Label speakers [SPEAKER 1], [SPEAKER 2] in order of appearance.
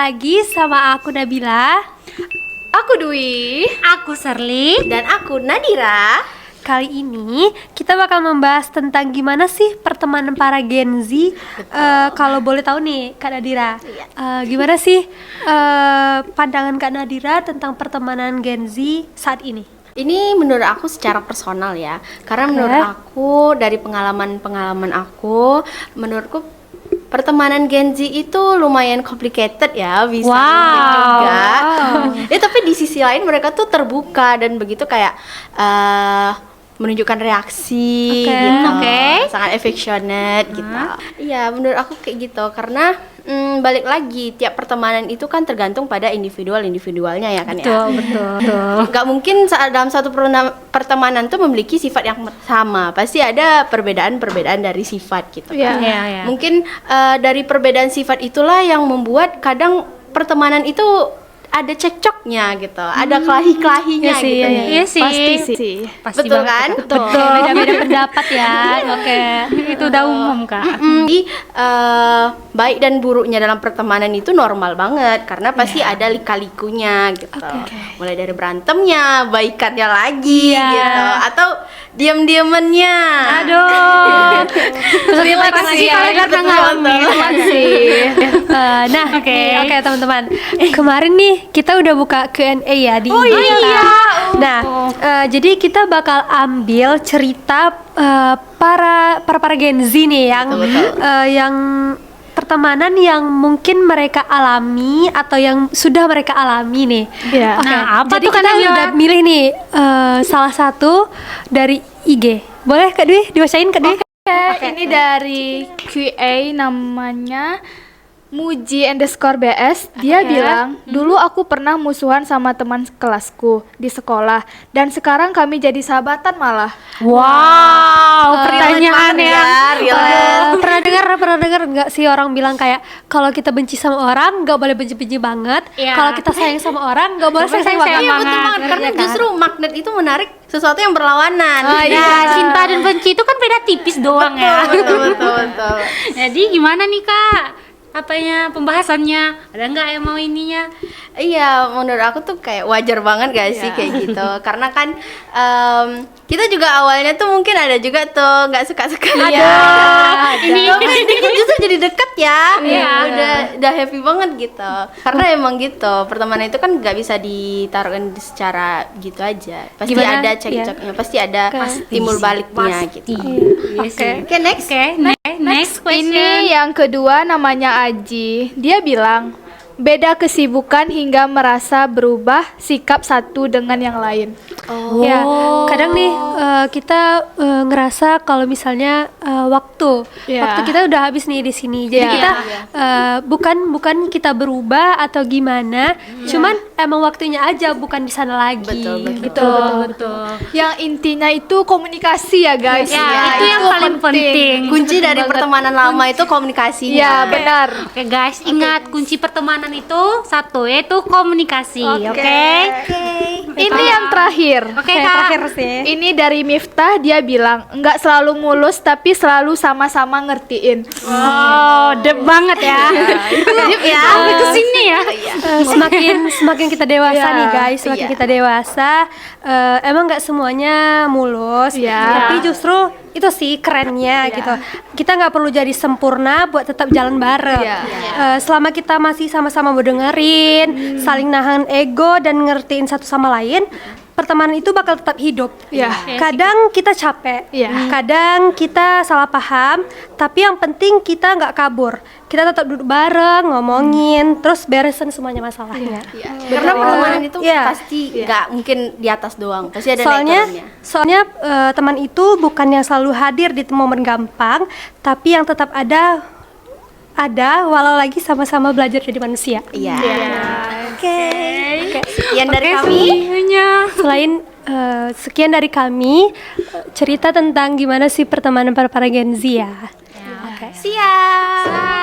[SPEAKER 1] lagi sama aku Nabila.
[SPEAKER 2] Aku Dwi.
[SPEAKER 3] Aku Serli.
[SPEAKER 4] Dan aku Nadira.
[SPEAKER 1] Kali ini kita bakal membahas tentang gimana sih pertemanan para Gen Z. Kalau boleh tahu nih Kak Nadira, gimana sih pandangan Kak Nadira tentang pertemanan Gen Z saat ini?
[SPEAKER 4] Ini menurut aku secara personal ya. Karena menurut aku dari pengalaman aku, menurutku pertemanan Gen Z itu lumayan complicated ya, bisa rumit juga. Ya tapi di sisi lain mereka tuh terbuka dan begitu kayak menunjukkan reaksi gitu, sangat affectionate gitu. Iya, menurut aku kayak gitu karena balik lagi tiap pertemanan itu kan tergantung pada individualnya ya kan. Betul. Gak mungkin dalam satu pertemanan tuh memiliki sifat yang sama, pasti ada perbedaan dari sifat gitu kan. Mungkin dari perbedaan sifat itulah yang membuat kadang pertemanan itu ada cekcoknya gitu, ada kelahi-kelahinya gitu.
[SPEAKER 3] Iya sih.
[SPEAKER 4] Pasti betul kan?
[SPEAKER 1] Betul. Beda-beda pendapat ya.
[SPEAKER 3] Itu udah umum Kak.
[SPEAKER 4] Jadi baik dan buruknya dalam pertemanan itu normal banget karena pasti ada lika-likunya gitu. Mulai dari berantemnya, baikannya lagi gitu, atau diam-diamannya.
[SPEAKER 1] Aduh.
[SPEAKER 3] Terima kasih kalian karena ngalamin.
[SPEAKER 1] Nah, oke teman-teman. Kemarin nih kita udah buka Q&A ya di IG. Nah, jadi kita bakal ambil cerita para Gen Z nih yang pertemanan yang mungkin mereka alami atau yang sudah mereka alami nih.
[SPEAKER 3] Nah, apa
[SPEAKER 1] jadi
[SPEAKER 3] tuh
[SPEAKER 1] kita udah milih nih salah satu dari IG. Boleh Kak Dwi dibacain Kak Dwi?
[SPEAKER 2] Ini dari QA namanya Muji_BS. Dia bilang, dulu aku pernah musuhan sama teman kelasku di sekolah dan sekarang kami jadi sahabatan malah.
[SPEAKER 1] Wow, pertanyaan ya. Pernah dengar nggak sih orang bilang kayak kalau kita benci sama orang nggak boleh benci banget, kalau kita sayang sama orang nggak boleh sayang banget.
[SPEAKER 4] Iya betul banget, karena justru magnet itu menarik sesuatu yang berlawanan.
[SPEAKER 3] Cinta dan benci itu kan beda tipis doang ya.
[SPEAKER 4] Betul.
[SPEAKER 3] Jadi gimana nih Kak? Apanya pembahasannya? Ada nggak yang mau ininya?
[SPEAKER 4] Iya, menurut aku tuh kayak wajar banget gak sih kayak gitu. Karena kan kita juga awalnya tuh mungkin ada juga tuh nggak suka-suka. Ini justru jadi deket ya. Udah happy banget gitu. Karena emang gitu, pertemanan itu kan nggak bisa ditaruhkan secara gitu aja. Pasti ada cekcoknya, pasti ada timbul baliknya gitu. Oke,
[SPEAKER 3] Next question.
[SPEAKER 2] Ini yang kedua namanya Aji. Dia bilang, beda kesibukan hingga merasa berubah sikap satu dengan yang lain.
[SPEAKER 1] Ya, kadang nih kita ngerasa kalau misalnya waktu kita udah habis nih di sini. Jadi kita bukan kita berubah atau gimana, cuman emang waktunya aja bukan di sana lagi.
[SPEAKER 4] Betul.
[SPEAKER 2] Yang intinya itu komunikasi ya guys.
[SPEAKER 3] Itu yang paling penting.
[SPEAKER 4] Kunci dari pertemanan lama itu komunikasinya.
[SPEAKER 2] Ya benar.
[SPEAKER 3] Oke guys, ingat kunci pertemanan itu satu, yaitu komunikasi. Oke.
[SPEAKER 2] Ini yang terakhir.
[SPEAKER 3] Oke Kak.
[SPEAKER 2] Ini dari Miftah, dia bilang nggak selalu mulus tapi selalu sama-sama ngertiin.
[SPEAKER 3] Deep banget ya.
[SPEAKER 4] Deep ya.
[SPEAKER 3] Itu sini ya.
[SPEAKER 1] Semakin kita dewasa nih guys, semakin kita dewasa, emang nggak semuanya mulus, tapi justru itu sih kerennya gitu. Kita nggak perlu jadi sempurna buat tetap jalan bareng. Selama kita masih sama-sama mau dengerin, saling nahan ego dan ngertiin satu sama lain, pertemanan itu bakal tetap hidup. Kadang kita capek, kadang kita salah paham, tapi yang penting kita nggak kabur. Kita tetap duduk bareng, ngomongin, terus beresin semuanya masalahnya.
[SPEAKER 4] Karena pertemanan itu pasti nggak mungkin di atas doang, pasti ada
[SPEAKER 1] soalnya teman itu bukan yang selalu hadir di momen gampang, tapi yang tetap ada walau lagi sama-sama belajar jadi manusia.
[SPEAKER 4] Sekian dari kami.
[SPEAKER 1] Sekian dari kami cerita tentang gimana sih pertemanan para Gen Z ya.
[SPEAKER 4] Siap.